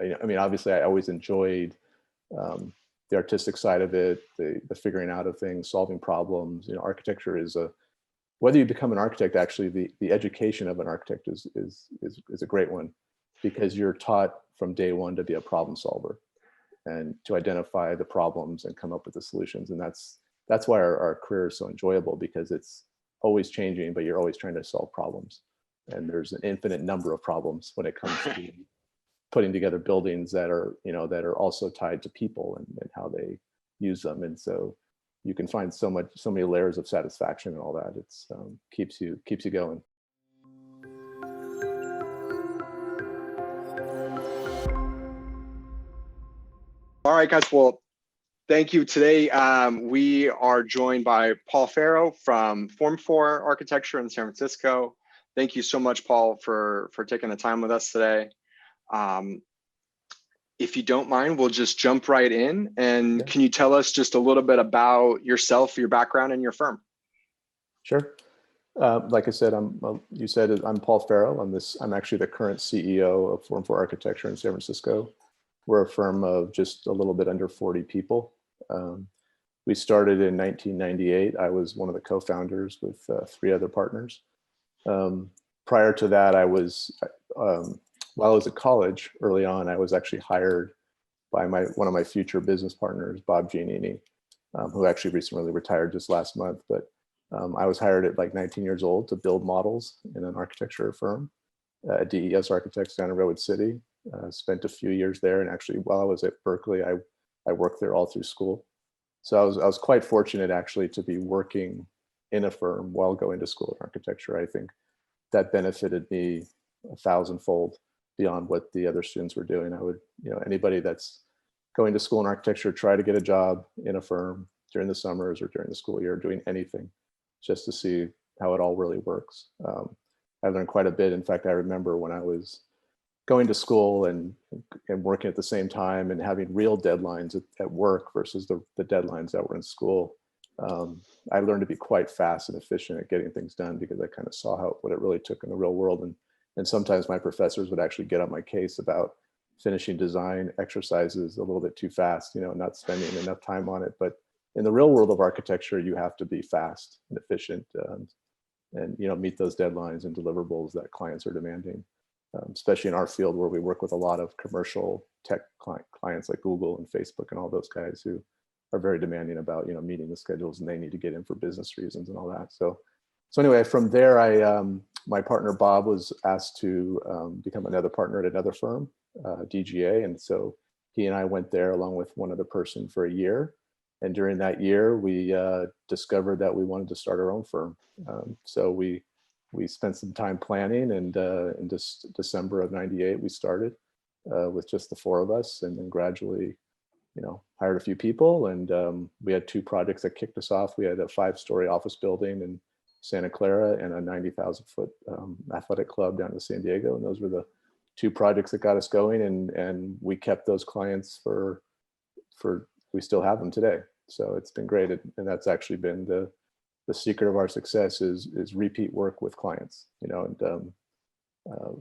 I mean, obviously I always enjoyed the artistic side of it, the figuring out of things, solving problems. You know, architecture is whether you become an architect, actually the education of an architect is a great one, because you're taught from day one to be a problem solver and to identify the problems and come up with the solutions. And that's why our career is so enjoyable, because it's always changing, but you're always trying to solve problems. And there's an infinite number of problems when it comes to putting together buildings that are, you know, that are also tied to people and how they use them. And so you can find so many layers of satisfaction and all that. It's keeps you going. All right, guys. Well, thank you. Today, we are joined by Paul Ferro from Form4 Architecture in San Francisco. Thank you so much, Paul, for taking the time with us today. If you don't mind, we'll just jump right in. And Yeah. Can you tell us just a little bit about yourself, your background, and your firm? Sure. Like I said, you said I'm Paul Ferro. I'm actually the current CEO of Form4 Architecture in San Francisco. We're a firm of just a little bit under 40 people. We started in 1998. I was one of the co-founders with 3 other partners. Prior to that, while I was at college early on, I was actually hired by one of my future business partners, Bob Giannini, who actually recently retired just last month. But I was hired at like 19 years old to build models in an architecture firm at DES Architects down in Redwood City. Spent a few years there, and actually while I was at Berkeley, I worked there all through school. So I was quite fortunate actually to be working in a firm while going to school in architecture. I think that benefited me 1,000-fold beyond what the other students were doing. I would, you know, anybody that's going to school in architecture, try to get a job in a firm during the summers or during the school year, doing anything just to see how it all really works. I learned quite a bit. In fact, I remember when I was going to school and working at the same time and having real deadlines at work versus the deadlines that were in school. I learned to be quite fast and efficient at getting things done, because I kind of saw what it really took in the real world. And sometimes my professors would actually get on my case about finishing design exercises a little bit too fast, you know, not spending enough time on it. But in the real world of architecture, you have to be fast and efficient, and you know, meet those deadlines and deliverables that clients are demanding. Especially in our field, where we work with a lot of commercial tech clients like Google and Facebook and all those guys who are very demanding about, you know, meeting the schedules, and they need to get in for business reasons and all that. So anyway, from there, my partner Bob was asked to become another partner at another firm, DGA, and so he and I went there along with one other person for a year. And during that year, we discovered that we wanted to start our own firm. So we spent some time planning, and in December of '98, we started with just the 4 of us, and then gradually, you know, hired a few people. And we had 2 projects that kicked us off. We had a 5-story office building in Santa Clara and a 90,000-foot athletic club down in San Diego. And those were the 2 projects that got us going. And we kept those clients for we still have them today. So it's been great. And that's actually been the secret of our success is repeat work with clients, you know, and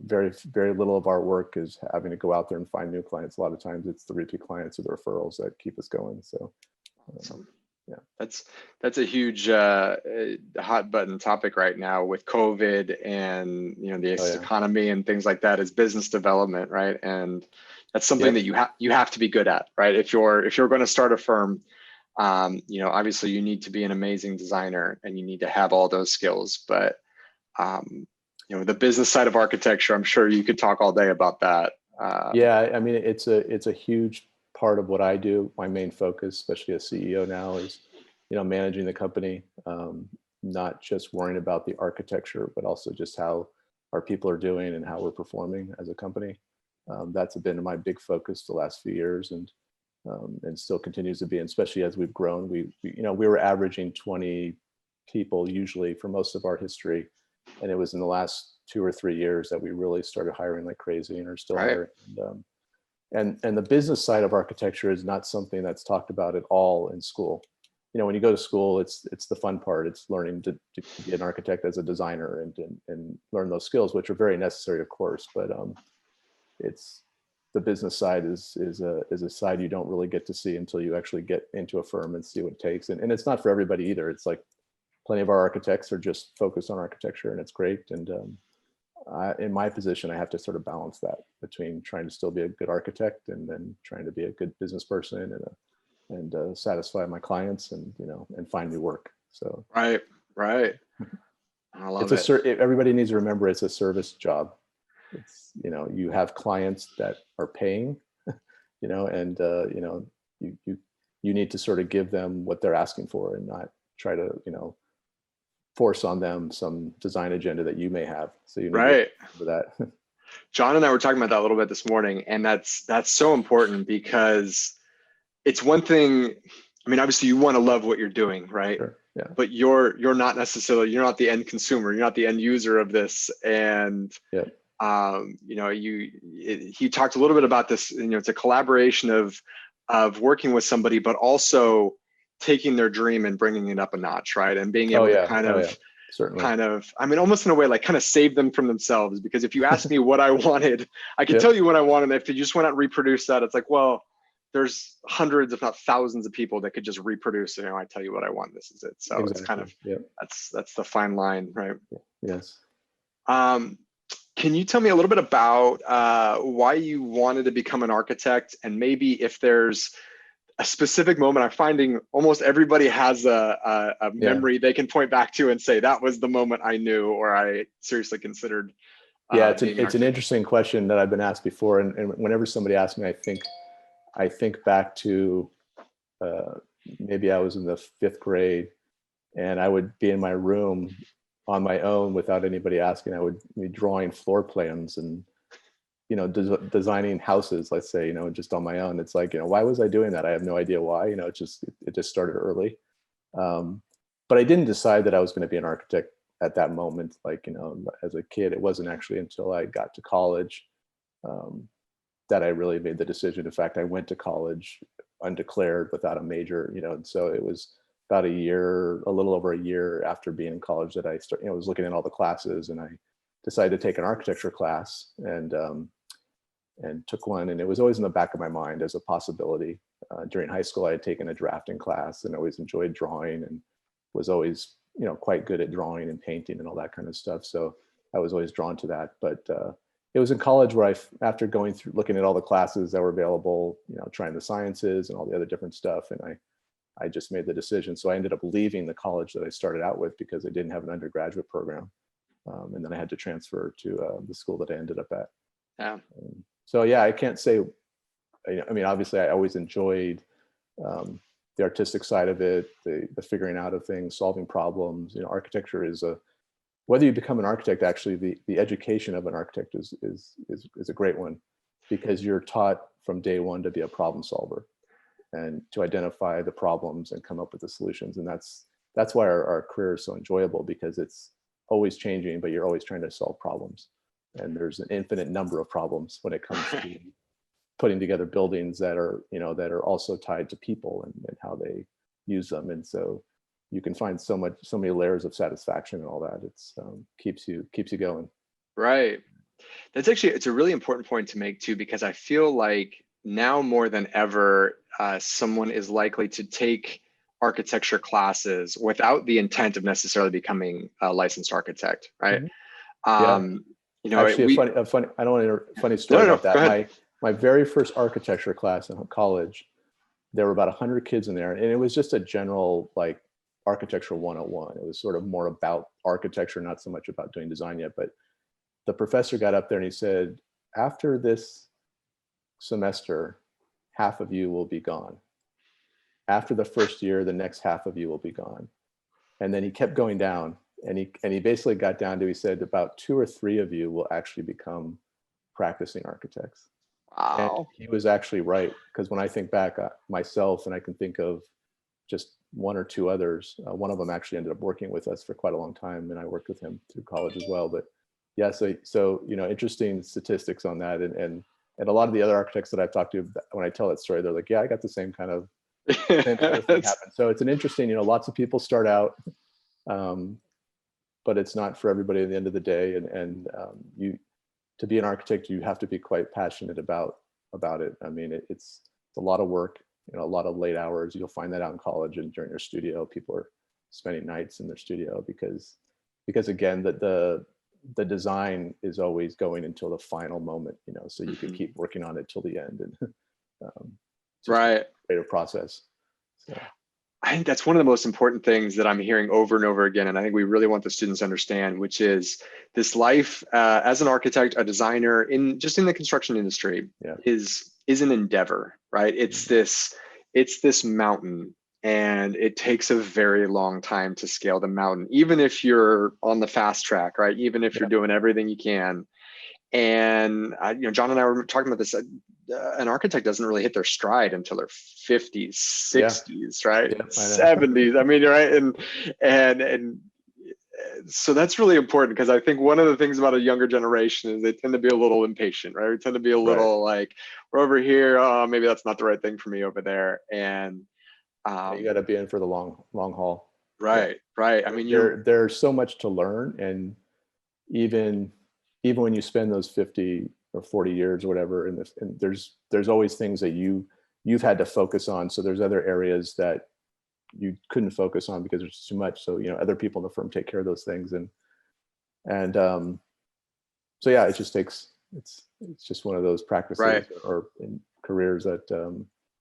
very, very little of our work is having to go out there and find new clients. A lot of times it's the repeat clients or the referrals that keep us going. So Awesome. Yeah, that's a huge hot button topic right now with COVID and, you know, the economy and things like that, is business development, right? And that's something that you have to be good at, right? If you're going to start a firm, you know, obviously you need to be an amazing designer and you need to have all those skills. But you know, the business side of architecture, I'm sure you could talk all day about that. Yeah, I mean, it's a huge part of what I do. My main focus, especially as CEO now, is, you know, managing the company, not just worrying about the architecture, but also just how our people are doing and how we're performing as a company. That's been my big focus the last few years, and still continues to be. And especially as we've grown, we were averaging 20 people usually for most of our history, and it was in the last 2 or 3 years that we really started hiring like crazy, and are still hiring. And the business side of architecture is not something that's talked about at all in school. You know, when you go to school, it's the fun part. It's learning to be an architect as a designer and learn those skills, which are very necessary, of course. But it's the business side is a side you don't really get to see until you actually get into a firm and see what it takes. And it's not for everybody either. It's like plenty of our architects are just focused on architecture, and it's great. And in my position, I have to sort of balance that between trying to still be a good architect and then trying to be a good business person and satisfy my clients and, you know, and find new work. So right. I love it's everybody needs to remember it's a service job. It's, you know, you have clients that are paying, you know, and you know, you need to sort of give them what they're asking for and not try to, you know, force on them some design agenda that you may have. So you need to remember that. John and I were talking about that a little bit this morning, and that's so important, because it's one thing. I mean, obviously you want to love what you're doing, right? Sure. Yeah. But you're not necessarily, you're not the end consumer, you're not the end user of this. And yeah. You know, he talked a little bit about this, you know, it's a collaboration of working with somebody, but also taking their dream and bringing it up a notch, right? And being able to kind of, I mean, almost in a way, like kind of save them from themselves. Because if you ask me what I wanted, I could tell you what I wanted. If you just went out and reproduce that, it's like, well, there's hundreds, if not thousands of people that could just reproduce, you know, I tell you what I want, this is it. So exactly. It's kind of, that's the fine line, right? Yes. Can you tell me a little bit about why you wanted to become an architect, and maybe if there's a specific moment? I'm finding almost everybody has a memory they can point back to and say, that was the moment I knew, or I seriously considered. Yeah, it's an interesting question that I've been asked before. And whenever somebody asks me, I think back to maybe I was in the 5th grade and I would be in my room on my own without anybody asking. I would be drawing floor plans and, you know, designing houses, let's say, you know, just on my own. It's like, you know, why was I doing that? I have no idea why. You know, it just started early. But I didn't decide that I was going to be an architect at that moment. Like, you know, as a kid, it wasn't actually until I got to college that I really made the decision. In fact, I went to college undeclared without a major, you know, and so it was about a little over a year after being in college that I started, you know, was looking at all the classes, and I decided to take an architecture class and took one. And it was always in the back of my mind as a possibility. During high school, I had taken a drafting class and always enjoyed drawing and was always, you know, quite good at drawing and painting and all that kind of stuff. So I was always drawn to that. But it was in college where after going through, looking at all the classes that were available, you know, trying the sciences and all the other different stuff, and I just made the decision. So I ended up leaving the college that I started out with because I didn't have an undergraduate program. And then I had to transfer to the school that I ended up at. Yeah. So yeah, I can't say, I mean, obviously I always enjoyed the artistic side of it, the figuring out of things, solving problems. You know, architecture is whether you become an architect, actually the education of an architect is a great one, because you're taught from day one to be a problem solver and to identify the problems and come up with the solutions. And that's why our career is so enjoyable, because it's always changing, but you're always trying to solve problems. And there's an infinite number of problems when it comes to putting together buildings that are, you know, that are also tied to people and how they use them. And so you can find so many layers of satisfaction and all that. It's keeps you going. Right. That's actually, it's a really important point to make too, because I feel like now more than ever, someone is likely to take architecture classes without the intent of necessarily becoming a licensed architect, right? Mm-hmm. You know, actually, a funny I don't want to funny story about that. My very first architecture class in college, there were about 100 kids in there, and it was just a general like architecture 101. It was sort of more about architecture, not so much about doing design yet. But the professor got up there and he said, after this semester, half of you will be gone. After the first year, the next half of you will be gone. And then he kept going down, and he basically got down to, he said, about 2 or 3 of you will actually become practicing architects. Wow. And he was actually right, because when I think back myself, and I can think of just 1 or 2 others, one of them actually ended up working with us for quite a long time, and I worked with him through college as well. But yeah, so you know, interesting statistics on that, and a lot of the other architects that I've talked to, when I tell that story, they're like, yeah, I got the same kind of thing happen. So it's an interesting, you know, lots of people start out, but it's not for everybody at the end of the day. And you, to be an architect, you have to be quite passionate about about it. I mean, it's a lot of work, you know, a lot of late hours. You'll find that out in college and during your studio, people are spending nights in their studio because again, the design is always going until the final moment, you know, so you can keep working on it till the end, and it's just a creative process. So. I think that's one of the most important things that I'm hearing over and over again, and I think we really want the students to understand, which is this life as an architect, a designer, in the construction industry, is an endeavor, right? It's this mountain, and it takes a very long time to scale the mountain, even if you're on the fast track, right? Even if you're doing everything you can. And you know, John and I were talking about this. An architect doesn't really hit their stride until their 50s, 60s, right? 70s. I mean, right? And so that's really important, because I think one of the things about a younger generation is they tend to be a little impatient, right? We tend to be a little like, we're over here, oh, maybe that's not the right thing for me over there. And you got to be in for the long haul. Right. I mean, there's so much to learn, and even when you spend those 50 or 40 years or whatever, and there's always things that you've had to focus on. So there's other areas that you couldn't focus on because there's too much. So, you know, other people in the firm take care of those things. And so yeah, it just takes, it's just one of those practices or in careers that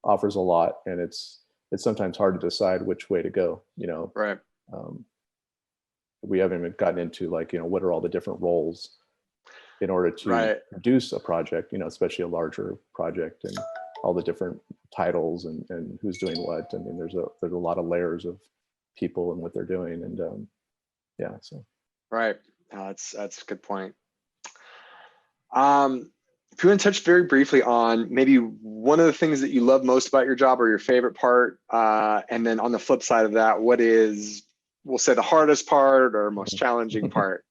offers a lot. And it's sometimes hard to decide which way to go, you know. We haven't even gotten into, like, you know, what are all the different roles in order to produce a project, you know, especially a larger project, and all the different titles and who's doing what. I mean, there's a lot of layers of people and what they're doing, and yeah, so. No, that's a good point. If you want to touch very briefly on maybe one of the things that you love most about your job or your favorite part, and then on the flip side of that, what is, we'll say, the hardest part or most challenging part?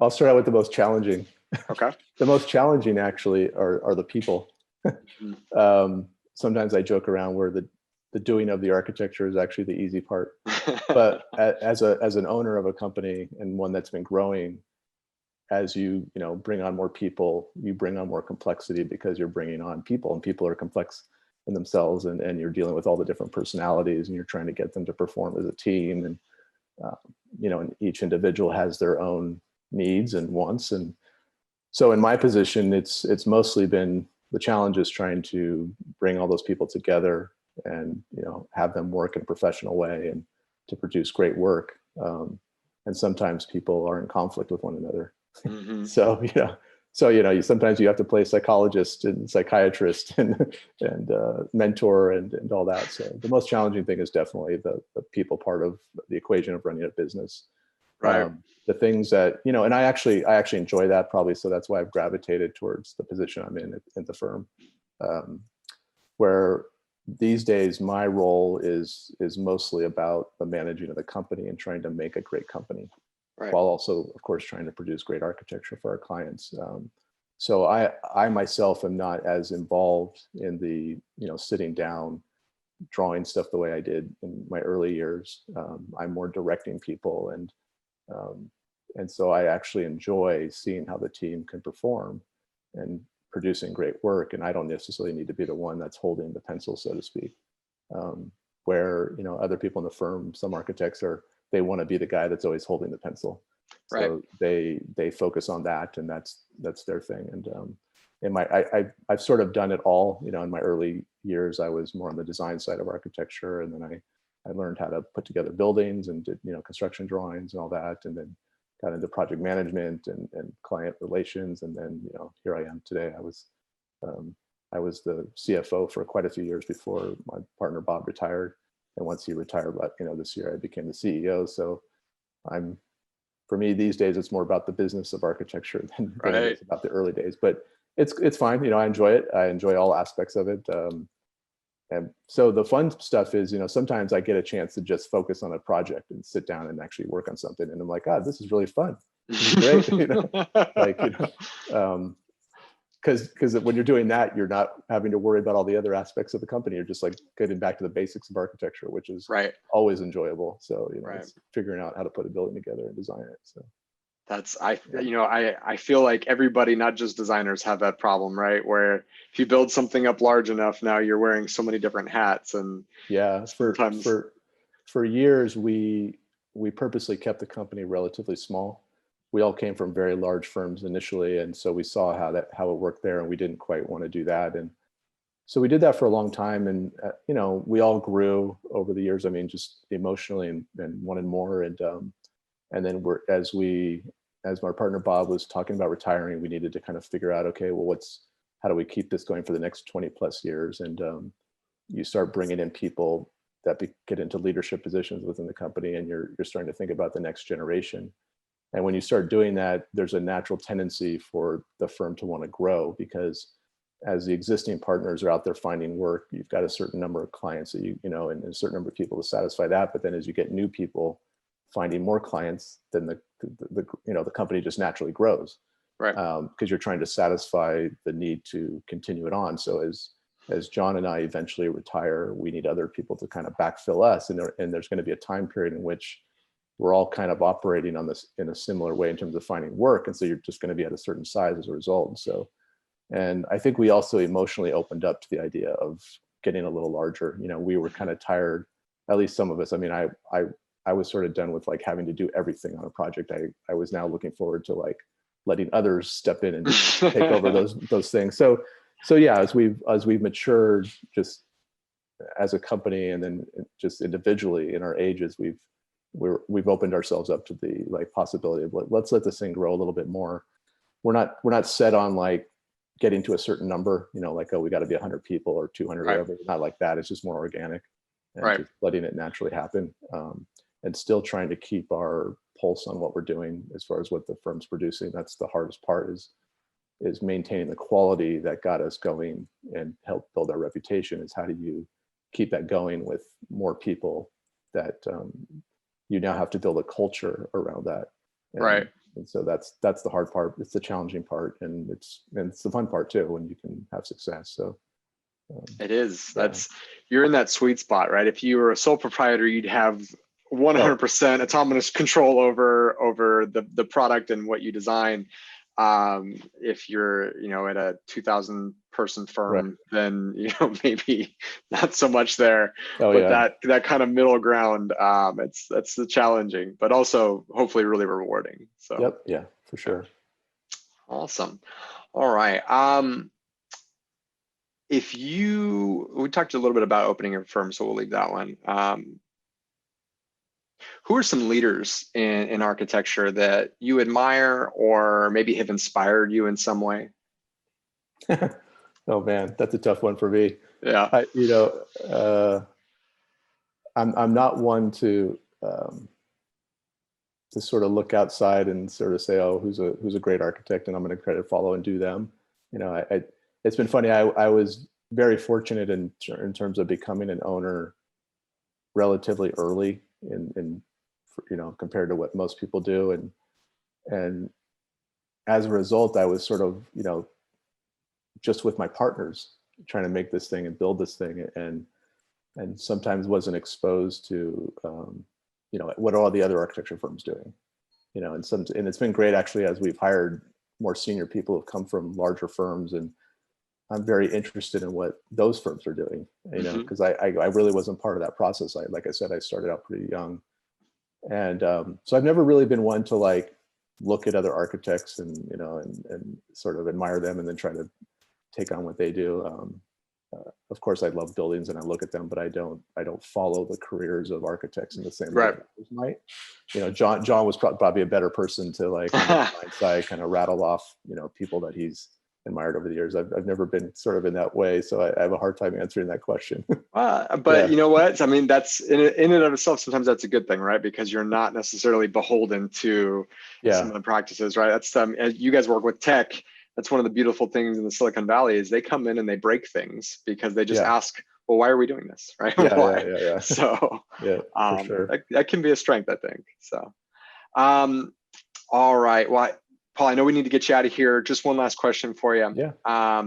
I'll start out with the most challenging. Okay. The most challenging actually are the people. Sometimes I joke around where the doing of the architecture is actually the easy part. But as an owner of a company, and one that's been growing, as you bring on more people, you bring on more complexity, because you're bringing on people, and people are complex in themselves, and you're dealing with all the different personalities, and you're trying to get them to perform as a team. And and each individual has their own needs and wants. And so in my position, it's mostly been, the challenge is trying to bring all those people together and have them work in a professional way and to produce great work. And sometimes people are in conflict with one another. So sometimes you have to play psychologist and psychiatrist and mentor and all that. So the most challenging thing is definitely the people part of the equation of running a business. The things that, and I actually enjoy that, probably. So that's why I've gravitated towards the position I'm in at the firm, where these days my role is mostly about the managing of the company and trying to make a great company, while also, of course, trying to produce great architecture for our clients. So I myself am not as involved in the, sitting down, drawing stuff the way I did in my early years. I'm more directing people, and so I actually enjoy seeing how the team can perform and producing great work. And I don't necessarily need to be the one that's holding the pencil, so to speak. Where, other people in the firm, some architects they want to be the guy that's always holding the pencil. So they focus on that, and that's their thing. And I've sort of done it all. In my early years, I was more on the design side of architecture, and then I learned how to put together buildings and did construction drawings and all that, and then got into project management and client relations, and then here I am today. I was the CFO for quite a few years before my partner Bob retired, and once he retired, this year I became the CEO. So for me these days, it's more about the business of architecture than it is about the early days. But it's fine. I enjoy it. I enjoy all aspects of it. And so the fun stuff is, sometimes I get a chance to just focus on a project and sit down and actually work on something. And I'm like, God, this is really fun. This is great. Because when you're doing that, you're not having to worry about all the other aspects of the company. You're just like getting back to the basics of architecture, which is always enjoyable. So, it's figuring out how to put a building together and design it. So I feel like everybody, not just designers, have that problem, right? Where if you build something up large enough, now you're wearing so many different hats, and yeah, sometimes for years we purposely kept the company relatively small. We all came from very large firms initially, and so we saw how it worked there, and we didn't quite want to do that. And so we did that for a long time, and we all grew over the years. I mean, just emotionally and wanted more. And then as my partner Bob was talking about retiring, we needed to kind of figure out, okay, well, how do we keep this going for the next 20 plus years? And you start bringing in people that get into leadership positions within the company, and you're starting to think about the next generation. And when you start doing that, there's a natural tendency for the firm to want to grow, because as the existing partners are out there finding work, you've got a certain number of clients that and a certain number of people to satisfy that. But then as you get new people finding more clients, then the company just naturally grows, right? Because you're trying to satisfy the need to continue it on. So as John and I eventually retire, we need other people to kind of backfill us, and there's going to be a time period in which we're all kind of operating on this in a similar way in terms of finding work, and so you're just going to be at a certain size as a result. And I think we also emotionally opened up to the idea of getting a little larger. We were kind of tired, at least some of us. I mean, I was sort of done with like having to do everything on a project. I was now looking forward to like letting others step in and take over those things. So yeah, as we've matured just as a company, and then just individually in our ages, we've opened ourselves up to the like possibility of let's let this thing grow a little bit more. We're not set on like getting to a certain number, like, oh, we got to be 100 people or 200 Right. or whatever. Not like that. It's just more organic, and Right. just letting it naturally happen, and still trying to keep our pulse on what we're doing as far as what the firm's producing. That's the hardest part, is maintaining the quality that got us going and help build our reputation. Is how do you keep that going with more people that you now have to build a culture around that. Right. And so that's the hard part. It's the challenging part, and it's the fun part too, when you can have success. So it is. Yeah. You're in that sweet spot, right? If you were a sole proprietor, you'd have 100% autonomous control over the product and what you design. If you're, at a 2,000 person firm, right, then, maybe not so much there, but yeah, that kind of middle ground, that's the challenging, but also hopefully really rewarding. So, yep. Yeah, for sure. Awesome. All right. We talked a little bit about opening a firm, so we'll leave that one. Who are some leaders in architecture that you admire or maybe have inspired you in some way? Oh man, that's a tough one for me. Yeah. I'm not one to sort of look outside and sort of say, oh, who's a great architect, and I'm going to credit follow and do them. It's been funny. I was very fortunate in terms of becoming an owner relatively early in compared to what most people do, and as a result, I was sort of just with my partners trying to make this thing and build this thing, and sometimes wasn't exposed to what are all the other architecture firms doing, and it's been great actually, as we've hired more senior people who've come from larger firms, and I'm very interested in what those firms are doing, because I really wasn't part of that process. Like I said, I started out pretty young. And so I've never really been one to like look at other architects and sort of admire them and then try to take on what they do. Of course, I love buildings and I look at them, but I don't follow the careers of architects in the same way that others might. John was probably a better person to like on the side kind of rattle off people that he's admired over the years. I've never been sort of in that way, so I have a hard time answering that question. But yeah, you know what? I mean, that's in and of itself. Sometimes that's a good thing, right? Because you're not necessarily beholden to some of the practices, right? That's as you guys work with tech. That's one of the beautiful things in the Silicon Valley is they come in and they break things because they just ask, well, why are we doing this, right? Why? Yeah. So for sure. that can be a strength, I think. So, all right. Well, Paul, I know we need to get you out of here. Just one last question for you. Yeah.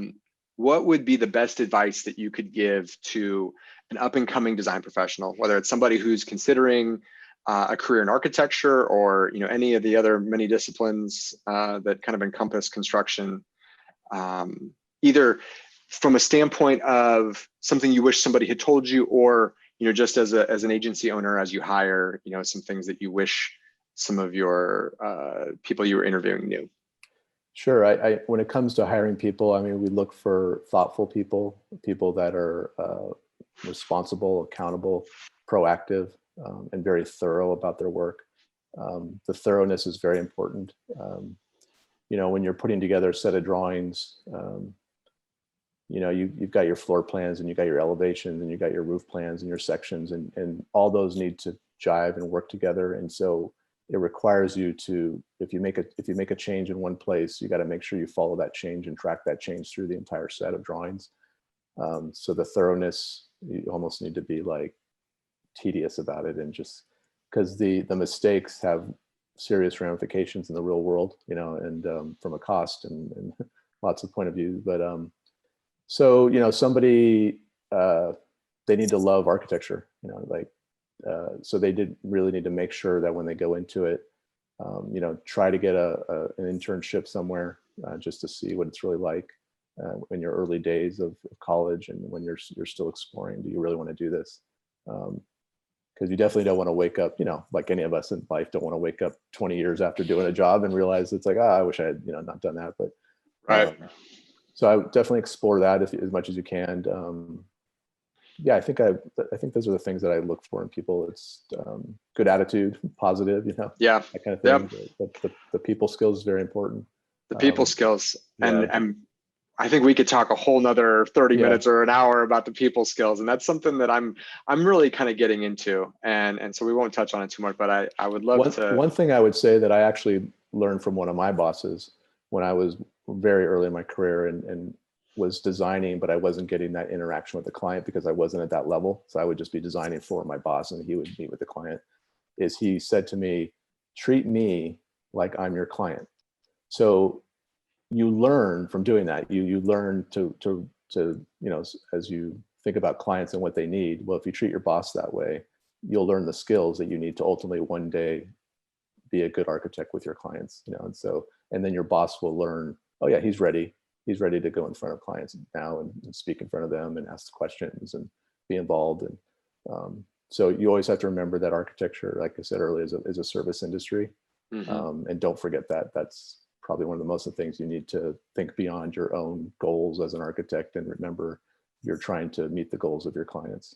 What would be the best advice that you could give to an up and coming design professional, whether it's somebody who's considering a career in architecture, or any of the other many disciplines that kind of encompass construction, either from a standpoint of something you wish somebody had told you, or just as an agency owner, as you hire, some things that you wish some of your people you were interviewing knew? Sure. I when it comes to hiring people, I mean, we look for thoughtful people, people that are responsible, accountable, proactive, and very thorough about their work. The thoroughness is very important. When you're putting together a set of drawings, you've got your floor plans, and you got your elevations, and you got your roof plans and your sections, and all those need to jive and work together. And so it requires you to, if you make a change in one place, you got to make sure you follow that change and track that change through the entire set of drawings. So the thoroughness, you almost need to be like tedious about it, and just because the mistakes have serious ramifications in the real world, and from a cost and lots of point of view. But so somebody, they need to love architecture, so they did really need to make sure that when they go into it, try to get an internship somewhere, just to see what it's really like in your early days of college, and when you're still exploring, do you really want to do this? Because you definitely don't want to wake up, like any of us in life, don't want to wake up 20 years after doing a job and realize it's like, I wish I had not done that. But right. So I would definitely explore that as much as you can. Yeah, I think those are the things that I look for in people. It's good attitude, positive, Yeah, that kind of thing. The people skills is very important. The people skills, yeah. and I think we could talk a whole nother 30 minutes or an hour about the people skills, and that's something that I'm really kind of getting into, and so we won't touch on it too much. But I would love to. One thing I would say that I actually learned from one of my bosses when I was very early in my career, and was designing, but I wasn't getting that interaction with the client because I wasn't at that level. So I would just be designing for my boss, and he would meet with the client. Is he said to me, treat me like I'm your client. So you learn from doing that. You learn to as you think about clients and what they need. Well, if you treat your boss that way, you'll learn the skills that you need to ultimately one day be a good architect with your clients. And then your boss will learn, oh yeah, he's ready to go in front of clients now and speak in front of them and ask questions and be involved. And so you always have to remember that architecture, like I said earlier, is a service industry. Mm-hmm. And don't forget that. That's probably one of the most of the things you need to think beyond your own goals as an architect, and remember you're trying to meet the goals of your clients.